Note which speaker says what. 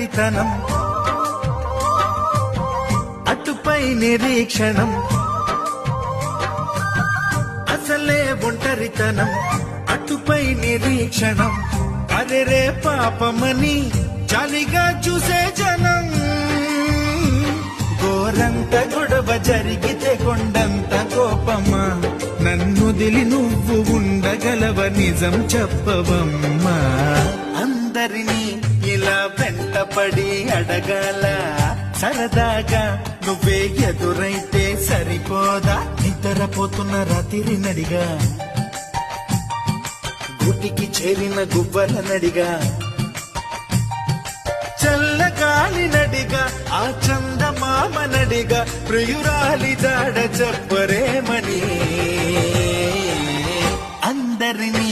Speaker 1: ఒంటరితనం అటుపై నిరీక్షణం అసలే ఒంటరితనం అటుపై నిరీక్షణం అరెరే పాపమని జాలిగా చూసే జనం గోరంత గొడవ జరిగితే కొండంత కోపమా నన్నుదిలి నువ్వు ఉండగలవ నిజం చెప్పవమ్మా అందరినీ ఇలా వెంటపడి అడగాల సరదాగా నువ్వే ఎదురైతే సరిపోదా నిద్రపోతున్న రాత్రి నడిగా గుటికి చేరిన గువ్వల నడిగా చల్లగాలి నడిగా ఆ చందమామ నడిగా ప్రియురాలి జాడ చెప్పరేమని అందరినీ